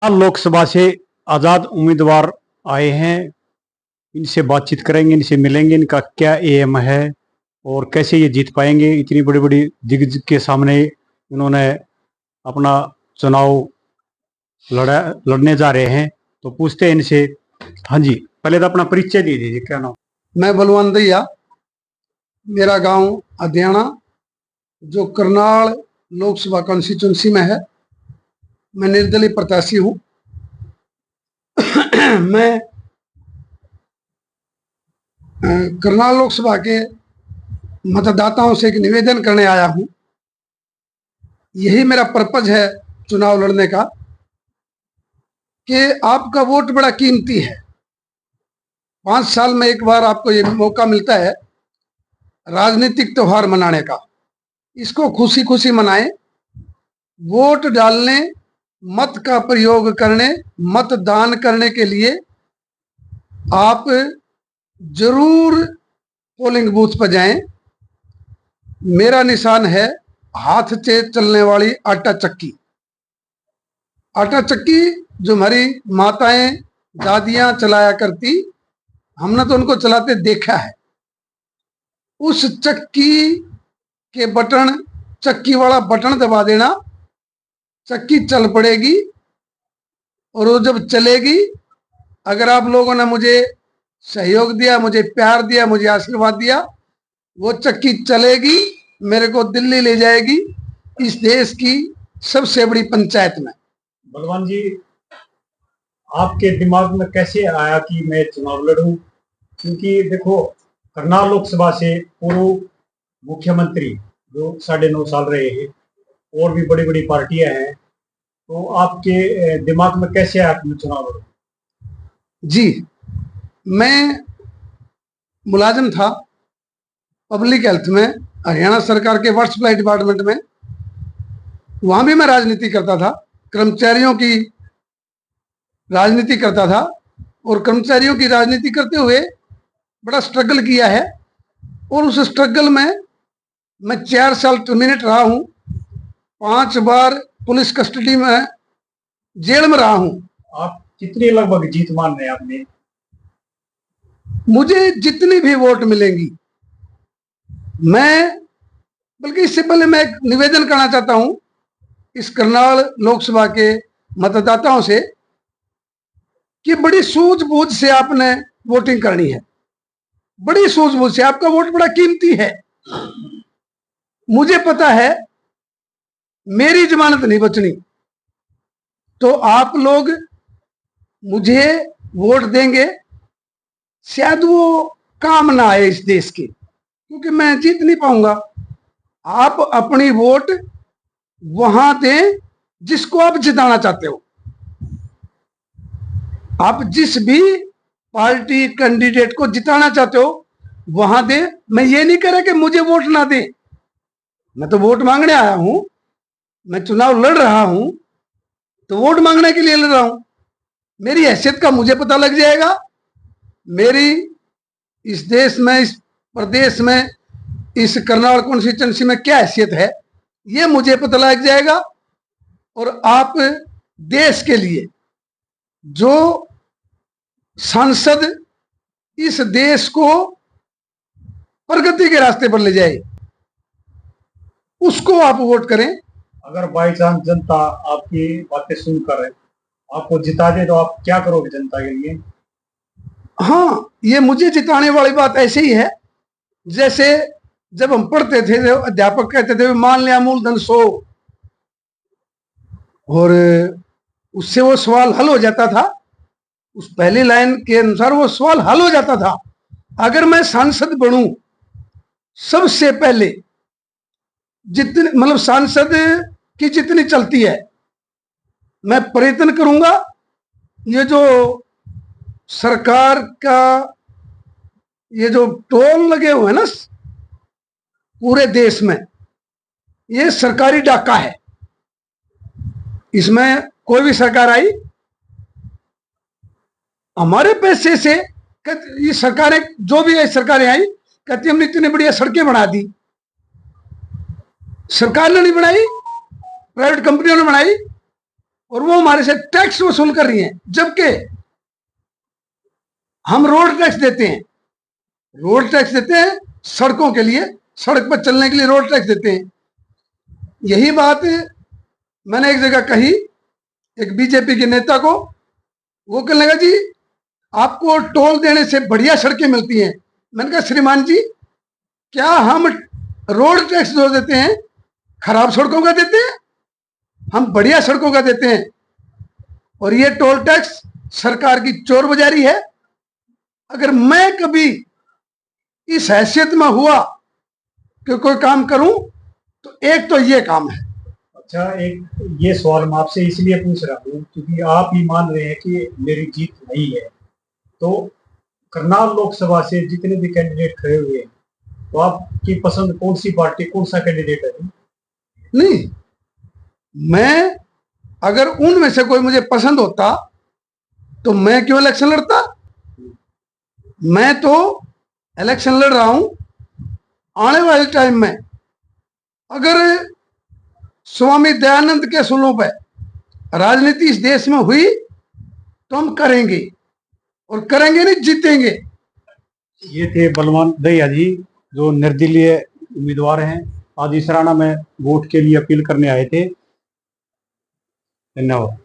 लोकसभा से आजाद उम्मीदवार आए हैं। इनसे बातचीत करेंगे, इनसे मिलेंगे, इनका क्या एम है और कैसे ये जीत पाएंगे। इतनी बड़ी बड़ी दिग्गज के सामने इन्होंने अपना चुनाव लड़ने जा रहे हैं, तो पूछते हैं इनसे। हाँ जी, पहले तो अपना परिचय दे दीजिए, क्या नाम? मैं बलवंत दैया, मेरा गांव अध्याना जो करनाल लोकसभा कॉन्स्टिट्यूंसी में है। मैं निर्दलीय प्रत्याशी हूं। मैं करनाल लोकसभा के मतदाताओं से एक निवेदन करने आया हूं। यही मेरा पर्पज है चुनाव लड़ने का कि आपका वोट बड़ा कीमती है। 5 साल में एक बार आपको ये मौका मिलता है राजनीतिक त्योहार मनाने का। इसको खुशी खुशी मनाएं। वोट डालने, मत का प्रयोग करने, मतदान करने के लिए आप जरूर पोलिंग बूथ पर जाएं। मेरा निशान है हाथ से चलने वाली आटा चक्की। आटा चक्की जो हमारी माताएं दादियां चलाया करती, हमने तो उनको चलाते देखा है। उस चक्की के बटन, चक्की वाला बटन दबा देना, चक्की चल पड़ेगी। और वो जब चलेगी, अगर आप लोगों ने मुझे सहयोग दिया, मुझे प्यार दिया, मुझे आशीर्वाद दिया, वो चक्की चलेगी, मेरे को दिल्ली ले जाएगी, इस देश की सबसे बड़ी पंचायत में। बलवान जी, आपके दिमाग में कैसे आया कि मैं चुनाव लड़ूं? क्योंकि देखो, करनाल लोकसभा से पूर्व मुख्यमंत्री जो 9.5 साल रहे हैं, और भी बड़ी बड़ी पार्टियां हैं, तो आपके दिमाग में कैसे आया कि मैं चुनाव लड़ूं? जी, मैं मुलाजिम था पब्लिक हेल्थ में, हरियाणा सरकार के वाटर सप्लाई डिपार्टमेंट में। वहां भी मैं राजनीति करता था, कर्मचारियों की राजनीति करता था। और कर्मचारियों की राजनीति करते हुए बड़ा स्ट्रगल किया है। और उस स्ट्रगल में मैं 4 साल टर्मिनेट रहा हूं, 5 बार पुलिस कस्टडी में, जेल में रहा हूं। आप कितनी लगभग जीत मान रहे हैं आपने? मुझे जितनी भी वोट मिलेंगी, मैं, बल्कि इससे पहले मैं एक निवेदन करना चाहता हूं इस करनाल लोकसभा के मतदाताओं से कि बड़ी सूझबूझ से आपने वोटिंग करनी है। बड़ी सूझबूझ से, आपका वोट बड़ा कीमती है। मुझे पता है मेरी जमानत नहीं बचनी, तो आप लोग मुझे वोट देंगे, शायद वो काम ना आए इस देश के, क्योंकि मैं जीत नहीं पाऊंगा। आप अपनी वोट वहां दें जिसको आप जिताना चाहते हो। आप जिस भी पार्टी कैंडिडेट को जिताना चाहते हो वहां दे। मैं ये नहीं कह रहा कि मुझे वोट ना दे, मैं तो वोट मांगने आया हूं, मैं चुनाव लड़ रहा हूं, तो वोट मांगने के लिए लड़ रहा हूं। मेरी हैसियत का मुझे पता लग जाएगा, मेरी इस देश में, इस प्रदेश में, इस करनाल कॉन्स्टिट्यूंसी में क्या हैसियत है, ये मुझे पता लग जाएगा। और आप देश के लिए जो सांसद इस देश को प्रगति के रास्ते पर ले जाए, उसको आप वोट करें। अगर बाई चांस जनता आपकी बातें सुनकर आपको जिता दे, तो आप क्या करोगे जनता के लिए? हाँ, ये मुझे जिताने वाली बात ऐसे ही है जैसे जब हम पढ़ते थे तो अध्यापक कहते थे मान लिया मूलधन 100, और उससे वो सवाल हल हो जाता था। उस पहली लाइन के अनुसार वो सवाल हल हो जाता था। अगर मैं सांसद बनूं, सबसे पहले जितने, मतलब सांसद की जितनी चलती है, मैं प्रयत्न करूंगा ये जो सरकार का ये जो टोल लगे हुए हैं ना पूरे देश में, ये सरकारी डाका है। इसमें कोई भी सरकार आई, हमारे पैसे से, ये सरकारें जो भी सरकारें आई, कहती हमने इतनी बढ़िया सड़कें बना दी। सरकार ने नहीं बनाई, प्राइवेट कंपनियों ने बनाई। और वो हमारे से टैक्स वसूल कर रही हैं, जबकि हम रोड टैक्स देते हैं, रोड टैक्स देते हैं सड़कों के लिए, सड़क पर चलने के लिए रोड टैक्स देते हैं। यही बात मैंने एक जगह कही एक बीजेपी के नेता को, वो कहने लगा जी आपको टोल देने से बढ़िया सड़कें मिलती हैं। मैंने कहा श्रीमान जी, क्या हम रोड टैक्स जो देते हैं खराब सड़कों का देते हैं? हम बढ़िया सड़कों का देते हैं। और ये टोल टैक्स सरकार की चोर बाजारी है। अगर मैं कभी इस हैसियत में हुआ कि कोई काम करूं तो एक तो ये काम है। अच्छा, एक ये सवाल मैं आपसे इसलिए पूछ रहा हूँ क्योंकि आप ही मान रहे हैं कि मेरी जीत नहीं है, तो करनाल लोकसभा से जितने भी कैंडिडेट खड़े हुए हैं, तो आपकी पसंद कौन सी पार्टी, कौन सा कैंडिडेट है? नहीं, मैं अगर उनमें से कोई मुझे पसंद होता तो मैं क्यों इलेक्शन लड़ता? मैं तो इलेक्शन लड़ रहा हूं आने वाले टाइम में अगर स्वामी दयानंद के असूलों पर राजनीति इस देश में हुई तो हम करेंगे, और करेंगे नहीं, जीतेंगे। ये थे बलवान दहिया जी, जो निर्दलीय उम्मीदवार हैं। आज इसराना में वोट के लिए अपील करने आए थे। धन्यवाद।